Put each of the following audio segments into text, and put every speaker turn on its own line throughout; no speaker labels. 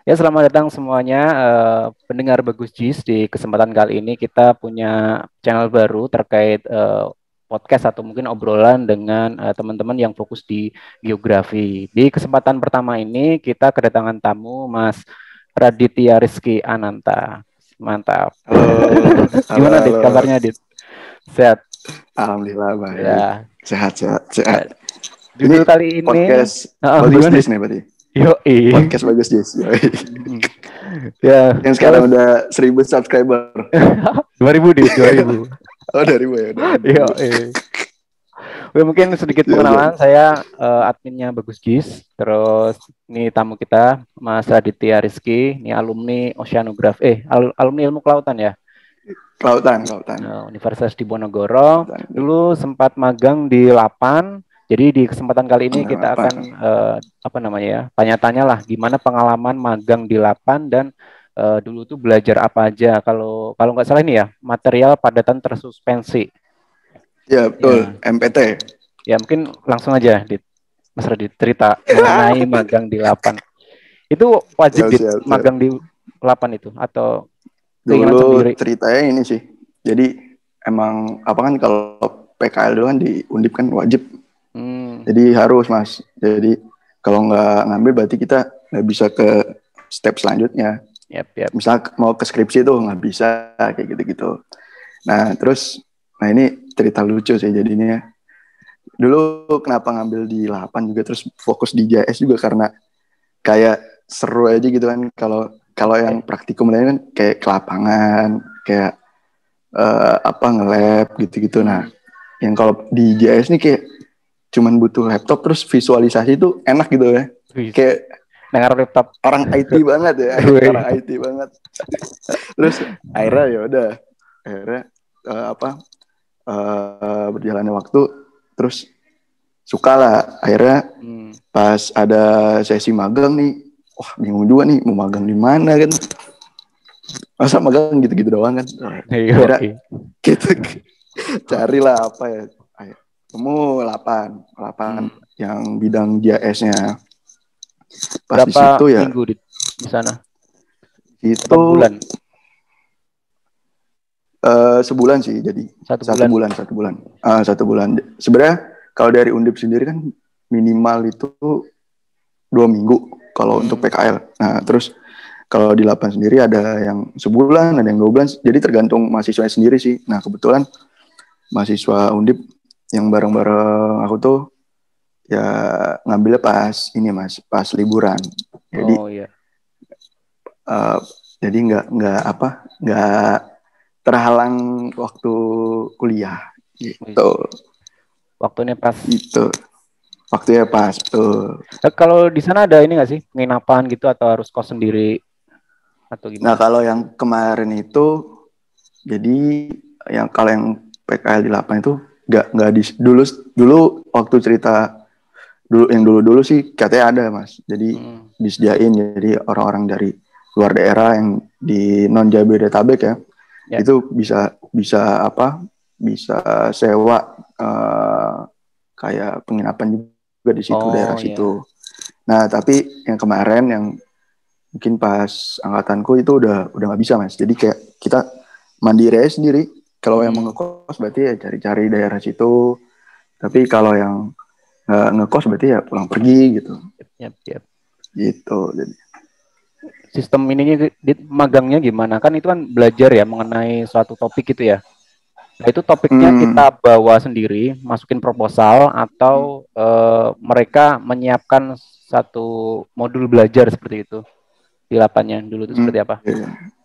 Ya, selamat datang semuanya, pendengar Bagus Jis. Di kesempatan kali ini kita punya channel baru terkait podcast atau mungkin obrolan dengan teman-teman yang fokus di geografi. Di kesempatan pertama ini kita kedatangan tamu Mas Raditya Rizky Ananta. Mantap.
Halo, halo,
Gimana, Dit?
halo.
Kabarnya, Dit? Sehat?
Alhamdulillah baik.
Ya.
Sehat, sehat, sehat.
Ya.
Ini
Judul kali ini,
podcast bagus
gimana?
Jis nih berarti.
Yoi.
Podcast bagus Jis. Yoi.
Ya,
Yang sekarang
terus
udah 1.000 subscriber.
2000, Dit, 2000.
Oh, dari ya, dari
Iya,
dulu.
Oke, mungkin sedikit
Ya udah.
pengenalan. Saya adminnya Bagus Gis. Terus ini tamu kita Mas Aditya Rizky. Ini alumni oceanografi. Alumni ilmu kelautan ya.
Kelautan, kelautan.
Universitas Diponegoro.
Kelautan.
Dulu sempat magang di Lapan. Jadi di kesempatan kali ini kita
Apa?
akan tanya-tanya lah gimana pengalaman magang di Lapan dan dulu tuh belajar apa aja. Kalau nggak salah ini ya, material padatan tersuspensi.
Ya, betul.
Ya.
MPT.
Ya, mungkin langsung aja, Dit. Mas Radit, cerita mengenai magang di Lapan. Itu wajib, Dit,
Siap.
magang di Lapan itu? Atau keinginan
Dulu
sendiri?
ceritanya ini sih. Jadi emang apa kan kalau PKL dulu kan di Undip kan wajib. Jadi harus, Mas. Jadi kalau nggak ngambil berarti kita nggak bisa ke step selanjutnya.
Yep.
Misal mau ke skripsi tuh nggak bisa kayak gitu-gitu. Nah ini cerita lucu sih jadinya. Dulu kenapa ngambil di 8 juga terus fokus di JS juga karena kayak seru aja gitu kan. Kalau yang praktikum lain kan kayak ke lapangan, kayak nge-lab gitu-gitu. Nah, yang kalau di JS nih kayak cuman butuh laptop terus visualisasi itu enak gitu ya. Kayak
dengar laptop
orang IT banget ya, orang IT banget. Terus akhirnya berjalannya waktu terus suka lah. Akhirnya pas ada sesi magang nih, wah bingung juga nih mau magang di mana kan. Masa magang gitu-gitu doang kan. Akhirnya gitu carilah apa ya. Temu 8 yang bidang JS-nya. Pas
berapa
di situ ya
minggu di sana?
itu
berapa bulan?
Sebulan sih, jadi
Satu bulan.
Satu bulan. Sebenarnya kalau dari Undip sendiri kan minimal itu 2 minggu kalau untuk PKL. Nah terus kalau di Lapan sendiri ada yang sebulan, ada yang 2 bulan. Jadi tergantung mahasiswanya sendiri sih. Nah kebetulan mahasiswa Undip yang bareng-bareng aku tuh ya ngambilnya pas ini Mas, pas liburan. Jadi jadi nggak terhalang waktu kuliah gitu.
Waktunya pas.
Gitu. Waktunya pas, betul.
Kalau di sana ada ini nggak sih penginapan gitu atau harus kos sendiri atau gimana?
Nah kalau yang kemarin itu, jadi kalau yang PKL di Lapan itu nggak di dulu waktu cerita dulu sih katanya ada Mas. Jadi disediain jadi orang-orang dari luar daerah yang di non Jabodetabek ya. Itu bisa sewa kayak penginapan juga di situ daerah situ. Nah tapi yang kemarin yang mungkin pas angkatanku itu udah nggak bisa Mas. Jadi kayak kita mandiri aja sendiri. Kalau yang mau ngekos berarti ya cari-cari daerah situ. Tapi kalau yang nggak ngekos berarti ya pulang pergi gitu.
Yep.
Gitu. Jadi
sistem ininya magangnya gimana? Kan itu kan belajar ya mengenai suatu topik gitu ya. Nah itu topiknya kita bawa sendiri, masukin proposal atau mereka menyiapkan satu modul belajar seperti itu di Lapannya dulu itu seperti apa?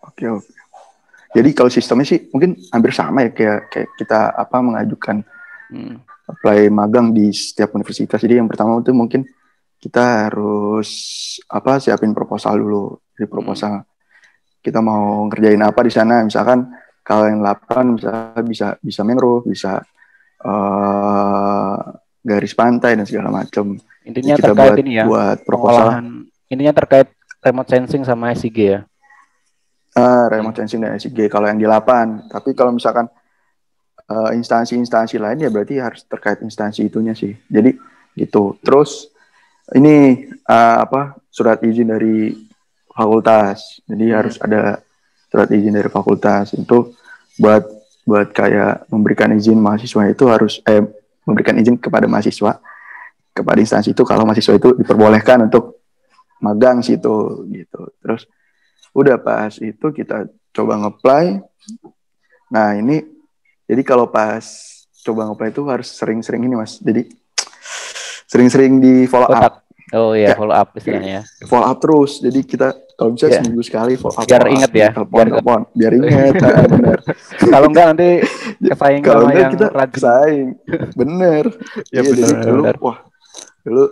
Oke. Jadi kalau sistemnya sih mungkin hampir sama ya kayak kita mengajukan apply magang di setiap universitas. Jadi yang pertama itu mungkin kita harus siapin proposal dulu. Jadi proposal kita mau ngerjain apa di sana. Misalkan kalau yang 8 misalnya bisa mangrove, bisa garis pantai dan segala macam.
Intinya
kita
terkait ini ya,
buat proposal.
Intinya terkait remote sensing sama SIG ya.
Remote sensing dan SIG kalau yang di 8. Tapi kalau misalkan instansi-instansi lain ya berarti harus terkait instansi itunya sih. Jadi gitu. Terus ini surat izin dari fakultas. Jadi harus ada surat izin dari fakultas. Itu buat kayak memberikan izin mahasiswa itu harus memberikan izin kepada mahasiswa, kepada instansi itu kalau mahasiswa itu diperbolehkan untuk magang situ gitu. Terus udah pas itu kita coba nge-apply. Nah ini jadi kalau pas coba nge-apply itu harus sering-sering ini Mas. Jadi sering-sering di follow up.
Oh iya, follow up istilahnya.
Follow up terus. Jadi kita kalau bisa seminggu sekali follow up.
Biar inget ya.
Telepon. Biar inget. Bener.
Kalau enggak nanti kesaing
kalau
sama
enggak
yang
kita
rajin.
Kesaing. Bener.
Ya,
iya,
bener,
jadi dulu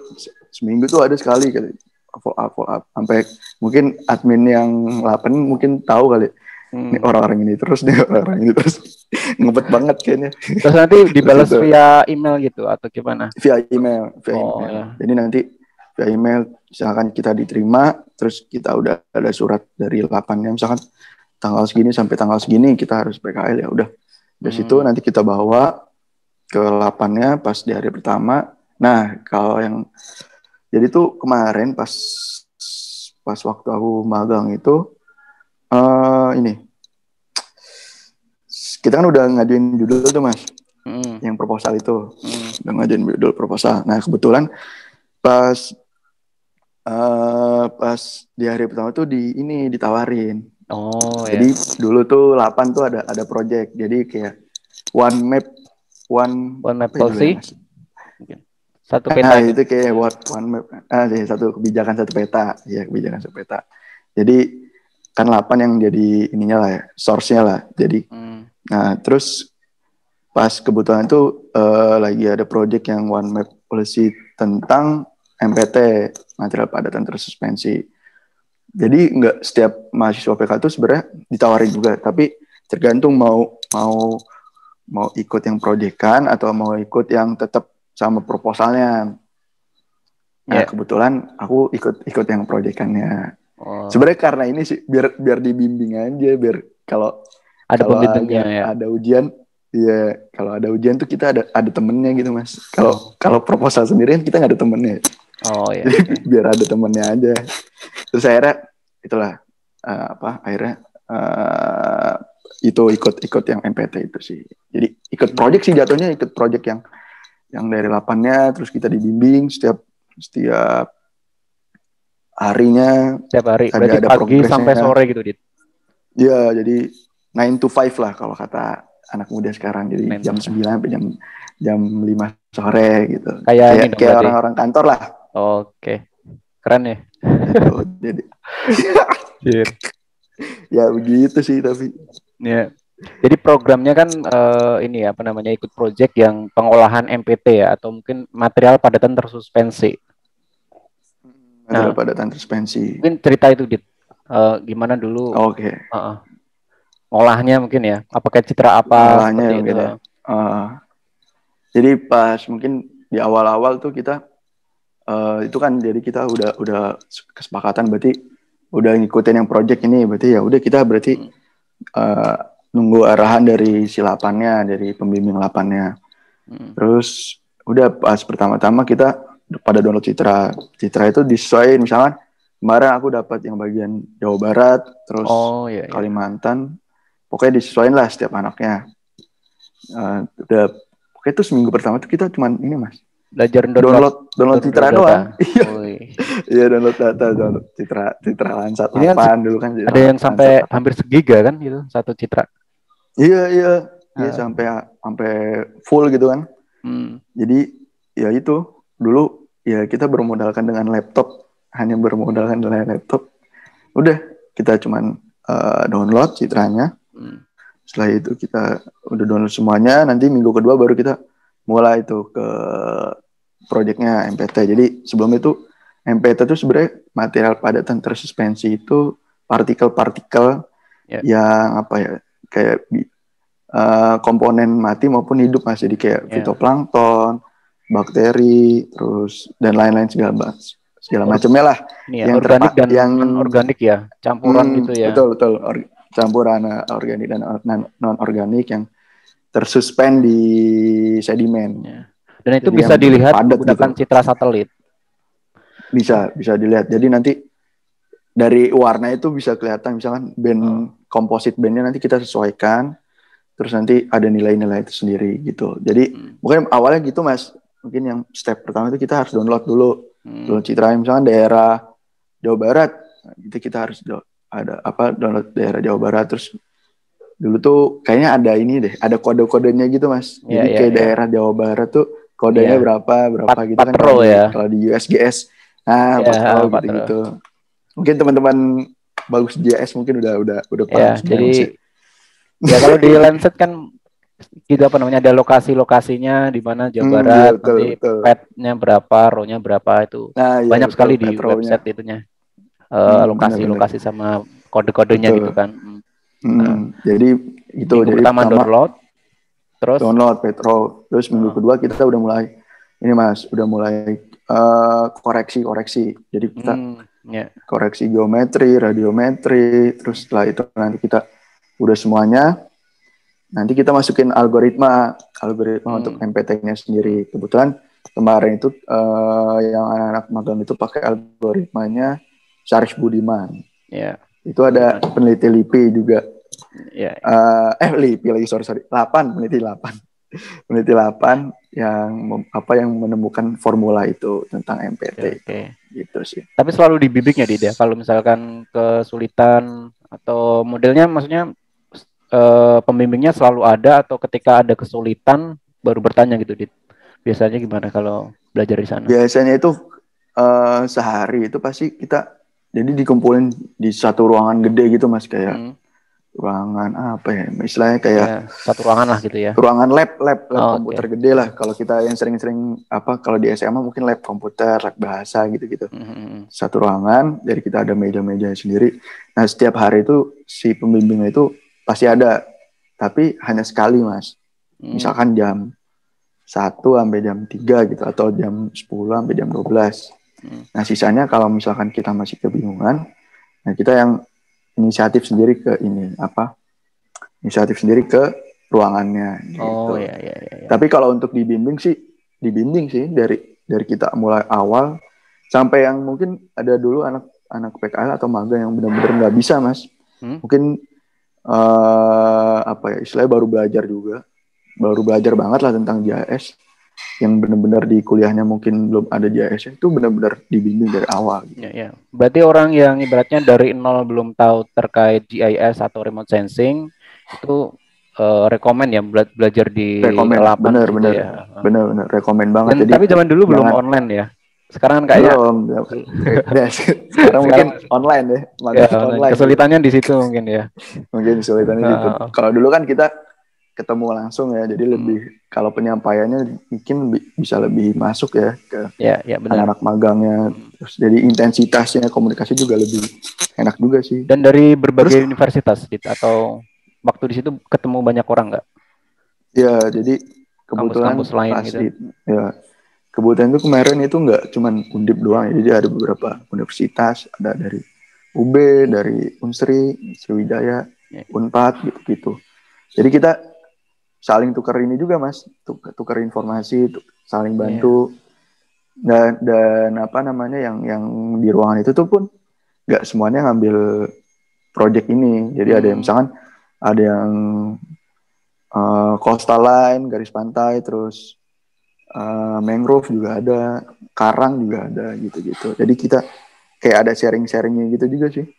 seminggu tuh ada sekali kali follow up. Sampai mungkin admin yang 8 mungkin tahu kali. Ini orang-orang ini terus, ngebet banget kayaknya.
Terus nanti dibalas via email gitu atau gimana?
Via email.
Ya.
Jadi nanti via email, misalkan kita diterima, terus kita udah ada surat dari 8-nya, misalkan tanggal segini sampai tanggal segini kita harus PKL, ya udah. Dari situ nanti kita bawa ke 8-nya pas di hari pertama. Nah, kalau yang jadi tuh kemarin pas waktu aku magang itu ini kita kan udah ngajuin judul tuh Mas, yang proposal itu, udah ngajuin judul proposal. Nah kebetulan pas di hari pertama tuh ditawarin. Jadi dulu tuh 8 tuh ada project, jadi kayak one map
policy. Satu peta.
Nah, itu kayak one map. Satu kebijakan satu peta. Ya, kebijakan satu peta. Jadi kan 8 yang jadi ininya lah ya, source-nya lah. Jadi nah, terus pas kebetulan itu lagi ada project yang one map policy tentang MPT, material padatan tersuspensi. Jadi nggak setiap mahasiswa PK itu sebenarnya ditawarin juga, tapi tergantung mau ikut yang proyekan atau mau ikut yang tetap sama proposalnya. Nah, kebetulan aku ikut yang proyekannya. Sebenarnya karena ini sih biar dibimbing aja, biar kalau ada ujian, ya kalau ada ujian tuh kita ada temennya gitu Mas. Kalau proposal sendirian kita nggak ada temennya. Jadi biar ada temennya aja. Terus akhirnya itulah itu ikut yang MPT itu sih. Jadi ikut project sih jatuhnya, ikut project yang dari 8-nya, terus kita dibimbing setiap harinya.
Setiap hari. Berarti ada pagi sampai sore gitu, Dit?
Iya, jadi 9 to 5 lah kalau kata anak muda sekarang. Jadi jam 9 sampai jam 5 sore gitu. Kayak orang-orang kantor lah.
Oke. Keren ya?
Jadi ya begitu sih tapi.
Ya. Jadi programnya kan ikut project yang pengolahan MPT ya, atau mungkin material padatan tersuspensi.
Material padatan tersuspensi.
Mungkin cerita itu, Dit. Gimana dulu?
Oke.
Olahnya mungkin ya. Apakah citra apa?
Olahnya mungkin ya. Jadi pas mungkin di awal-awal tuh kita itu kan jadi kita udah kesepakatan berarti udah ngikutin yang project ini, berarti ya udah kita berarti nunggu arahan dari si 8-nya, dari pembimbing 8-nya. Terus udah pas pertama-tama kita pada download citra itu disesuaikan, misalkan kemarin aku dapat yang bagian Jawa Barat, terus Kalimantan, pokoknya disesuaikan lah setiap anaknya. Udah pokoknya itu seminggu pertama tuh kita cuman ini Mas,
belajar
download citra doang. Iya, download data, download citra Landsat 8 kan dulu kan.
Ada yang sampai hampir segiga kan gitu satu citra.
Iya sampai full gitu kan. Jadi ya itu dulu ya kita bermodalkan dengan laptop, udah kita cuman download citranya. Setelah itu kita udah download semuanya, nanti minggu kedua baru kita mulai itu ke proyeknya MPT. Jadi sebelum itu MPT itu sebenarnya material padatan tersuspensi itu partikel-partikel yang kayak komponen mati maupun hidup Mas. Jadi kayak fitoplankton, bakteri, terus dan lain-lain segala macamnya lah.
Yang organik dan non-organik ya, campuran gitu ya.
Betul. Campuran organik dan non-organik yang tersuspend di sedimen.
Dan itu jadi bisa dilihat menggunakan citra satelit.
Bisa dilihat. Jadi nanti dari warna itu bisa kelihatan, misalkan band komposit bandnya nanti kita sesuaikan, terus nanti ada nilai-nilai itu sendiri gitu. Jadi mungkin awalnya gitu Mas, mungkin yang step pertama itu kita harus download dulu, download Citra, misalkan daerah Jawa Barat, itu kita harus download daerah Jawa Barat. Terus dulu tuh kayaknya ada ini deh, ada kode-kodenya gitu Mas. Jadi kayak daerah Jawa Barat tuh kodenya berapa gitu kan kalau di USGS. Nah, Patro gitu-gitu. Mungkin teman-teman bagus JS mungkin udah paham semua.
Jadi ya kalau di Lancet kan gitu ada lokasi-lokasinya di mana Jawa Barat, nanti petnya berapa, row-nya berapa itu. Nah, banyak sekali di website itunya. Lokasi-lokasi sama kode-kodenya gitu kan.
Jadi itu
minggu
jadi
pertama download, terus
download Petro, terus minggu kedua kita udah mulai ini Mas, udah mulai koreksi. Jadi kita koreksi geometri, radiometri, terus setelah itu nanti kita udah semuanya, nanti kita masukin algoritma untuk MPT-nya sendiri. Kebetulan kemarin itu yang anak-anak magang itu pakai algoritmanya Syarif Budiman. Itu ada peneliti LIPI juga. LIPI lagi, sorry. 8 peneliti 8 yang menemukan formula itu tentang MPT. Gitu sih.
Tapi selalu dibimbing ya Dida, kalau misalkan kesulitan atau modelnya, maksudnya pembimbingnya selalu ada atau ketika ada kesulitan baru bertanya gitu, Dit? Biasanya gimana kalau belajar di sana?
Biasanya itu sehari itu pasti kita jadi dikumpulin di satu ruangan gede gitu Mas, kayak ruangan apa ya, istilahnya kayak
satu ruangan lah gitu ya.
Ruangan lab komputer gede lah. Kalau kita yang sering-sering kalau di SMA mungkin lab komputer, lab bahasa gitu-gitu. Satu ruangan, jadi kita ada meja-meja sendiri. Nah, setiap hari itu si pembimbingnya itu pasti ada, tapi hanya sekali Mas. Misalkan jam 1 sampai jam 3 gitu, atau jam 10 sampai jam 12. Nah, sisanya kalau misalkan kita masih kebingungan, nah kita yang inisiatif sendiri ke ruangannya gitu.
Iya.
Tapi kalau untuk dibimbing sih dari kita mulai awal sampai yang mungkin ada dulu anak PKL atau magang yang benar-benar nggak bisa Mas. Mungkin istilahnya baru belajar banget lah tentang JAS, yang benar-benar di kuliahnya mungkin belum ada JAS, itu benar-benar dibimbing dari awal.
Iya. Berarti orang yang ibaratnya dari nol belum tahu terkait GIS atau remote sensing itu rekomen ya belajar di lapangan.
Bener, rekomen banget.
Tapi zaman dulu belum online ya. Sekarang kan kayaknya
sekarang mungkin online ya.
Online. Kesulitannya di situ mungkin ya.
Mungkin kesulitannya di situ. Kalau dulu kan kita ketemu langsung ya, jadi lebih kalau penyampaiannya mungkin bisa lebih masuk ya ke anak-anak magangnya. Terus jadi intensitasnya komunikasi juga lebih enak juga sih.
Dan dari berbagai universitas atau waktu di situ ketemu banyak orang nggak?
Ya, jadi kebetulan
kampus lain gitu.
Kebetulan itu kemarin itu nggak cuman Undip doang ya, jadi ada beberapa universitas, ada dari UB, dari Unsri, Sriwijaya, Unpad gitu-gitu. Jadi kita saling tukar ini juga Mas, tukar informasi, saling bantu. Dan yang di ruangan itu tuh pun nggak semuanya ngambil project ini. Jadi ada yang misalkan ada yang coastal line, garis pantai, terus mangrove juga ada, karang juga ada gitu-gitu. Jadi kita kayak ada sharing-sharingnya gitu juga sih.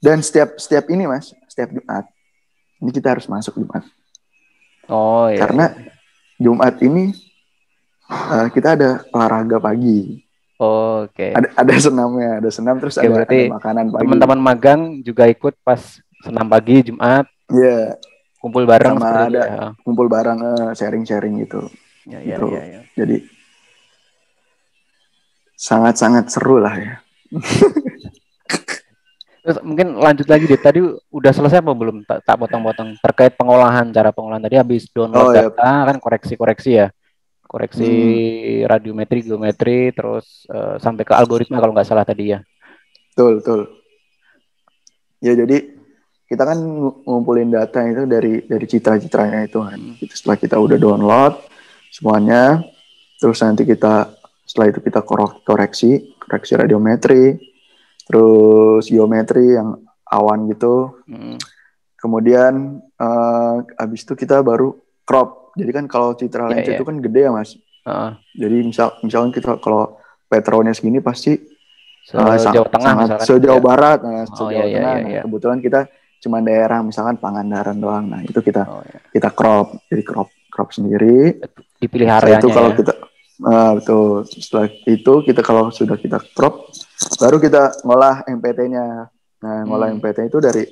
Dan setiap ini Mas, setiap Jumat ini kita harus masuk Jumat. Karena Jumat ini kita ada olahraga pagi. Ada senamnya, ada senam, terus ada makanan pagi.
Teman-teman magang juga ikut pas senam pagi Jumat.
Iya.
Kumpul bareng
sama ada kumpul bareng, sharing-sharing gitu. Gitu. Jadi sangat-sangat seru lah ya.
Terus mungkin lanjut lagi deh, tadi udah selesai apa belum? Tak potong-potong terkait cara pengolahan tadi, habis download data kan koreksi ya, koreksi radiometri, geometri, terus sampai ke algoritma kalau nggak salah tadi ya.
Betul. Ya jadi kita kan ngumpulin data itu dari citra-citranya itu kan. Setelah kita udah download semuanya, terus nanti setelah itu kita koreksi radiometri, terus geometri yang awan gitu. Kemudian abis itu kita baru crop. Jadi kan kalau citra lensa itu kan gede ya Mas. Jadi misalkan kita kalau petronya segini pasti
sejauh tengah
sangat
misalkan
sejauh barat, sejauh tengah.
Iya.
Nah, kebetulan kita cuma daerah misalkan Pangandaran doang. Nah itu kita crop, jadi crop sendiri.
Dipilih
Setelah itu
areanya
kalau
ya.
kita betul. Setelah itu kita kalau sudah kita crop, baru kita ngolah MPT-nya. Nah ngolah MPT itu dari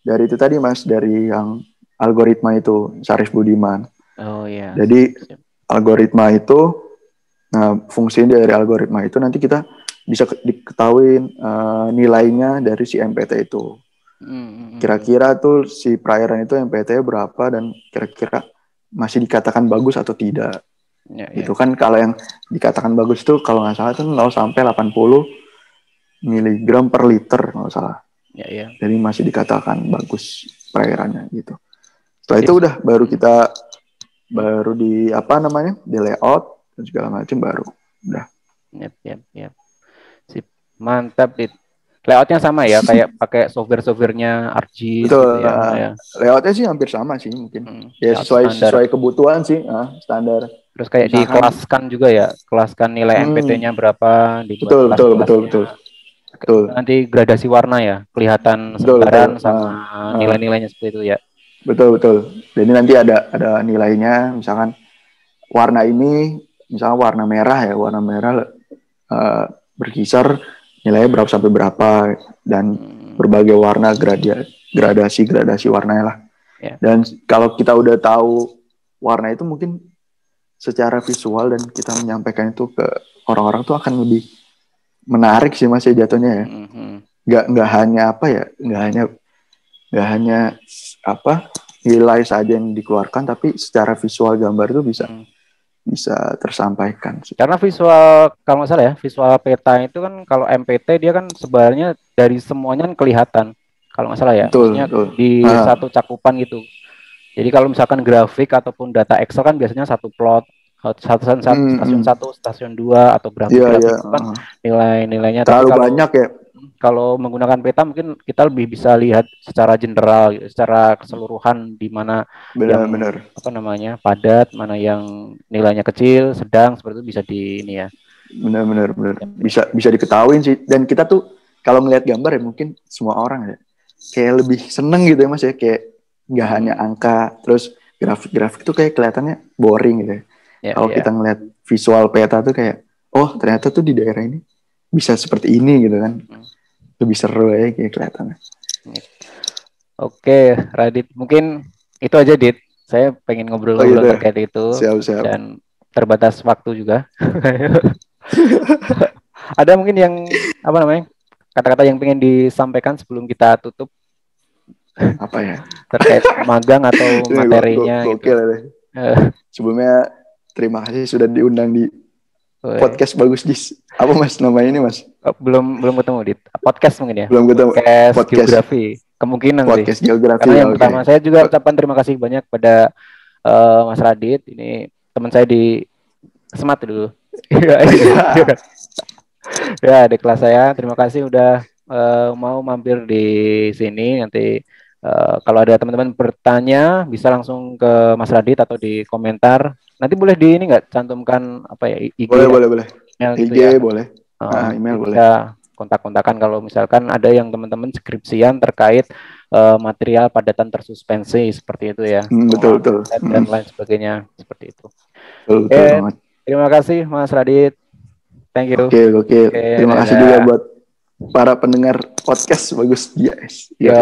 itu tadi Mas, dari yang algoritma itu Syarif Budiman.
Oh iya.
Jadi algoritma itu, nah fungsi dari algoritma itu nanti kita bisa diketahui nilainya dari si MPT itu. Kira-kira tuh si perairan itu MPT berapa dan kira-kira masih dikatakan bagus atau tidak. Itu kan kalau yang dikatakan bagus itu kalau nggak salah itu 0 sampai 80 miligram per liter nggak salah. Jadi masih dikatakan bagus perairannya gitu. Setelah itu udah baru kita di apa namanya, di layout dan segala macam, baru udah.
Yap. Sip. Mantap, Dit. Layoutnya sama ya, kayak pakai software-softwarenya ArcGIS
Betul,
gitu ya.
Layoutnya sih hampir sama sih mungkin. Ya sesuai kebutuhan sih, standar.
Terus kayak dikelaskan juga ya, kelaskan nilai MPT-nya berapa, dibuat kelas-kelasnya.
Betul.
Nanti gradasi warna ya, kelihatan sebaran sama nilai-nilainya seperti itu ya.
Betul. Jadi nanti ada nilainya, misalkan warna ini, misalkan warna merah ya, warna merah berkisar nilainya berapa sampai berapa, dan berbagai warna gradasi warnanya lah. Dan kalau kita udah tahu warna itu, mungkin secara visual dan kita menyampaikan itu ke orang-orang tuh akan lebih menarik sih Mas ya jatuhnya ya. Nggak hanya nilai saja yang dikeluarkan, tapi secara visual gambar itu bisa tersampaikan sih.
Karena visual, kalau nggak salah ya, visual peta itu kan kalau MPT dia kan sebenarnya dari semuanya kan kelihatan. Kalau nggak salah ya, maksudnya di satu cakupan gitu. Jadi kalau misalkan grafik ataupun data Excel kan biasanya satu plot, stasiun 1, stasiun 2, atau grafik itu kan nilai-nilainya.
Terlalu banyak ya.
Kalau menggunakan peta mungkin kita lebih bisa lihat secara general, secara keseluruhan, di mana yang padat, mana yang nilainya kecil, sedang, seperti itu bisa di ini ya.
Benar. Bisa diketahui sih. Dan kita tuh kalau ngelihat gambar ya, mungkin semua orang ya kayak lebih seneng gitu ya Mas ya, kayak nggak hanya angka, terus grafik tuh kayak kelihatannya boring gitu ya. Kalau kita ngelihat visual peta tuh kayak, oh ternyata tuh di daerah ini bisa seperti ini gitu kan. Lebih seru ya kayak kelihatannya.
Oke, Radit, mungkin itu aja, Dit. Saya pengen ngobrol-ngobrol terkait itu.
Siap.
Dan terbatas waktu juga. Ada mungkin yang kata-kata yang pengen disampaikan sebelum kita tutup?
Apa ya?
Terkait magang atau materinya gitu.
Sebelumnya terima kasih sudah diundang di podcast Bagus Jis. Apa Mas namanya ini Mas?
Belum ketemu, Dit. Podcast mungkin ya.
Belum ketemu.
Podcast geografi. Kemungkinan
podcast
sih.
Geografi.
Karena yang pertama saya juga ucapkan terima kasih banyak pada Mas Radit. Ini teman saya di Semat dulu. Ya, di kelas saya. Terima kasih udah mau mampir di sini. Nanti kalau ada teman-teman bertanya bisa langsung ke Mas Radit atau di komentar. Nanti boleh di ini nggak cantumkan IG?
Boleh.
Email
IG
gitu ya.
Boleh. Email boleh.
Bisa kontak-kontakan kalau misalkan ada yang teman-teman skripsian terkait material padatan tersuspensi seperti itu ya.
Betul.
Dan lain sebagainya seperti itu.
Betul banget.
Terima kasih Mas Radit. Thank you.
Oke. Terima kasih juga buat para pendengar podcast Bagus Jis.
Yo.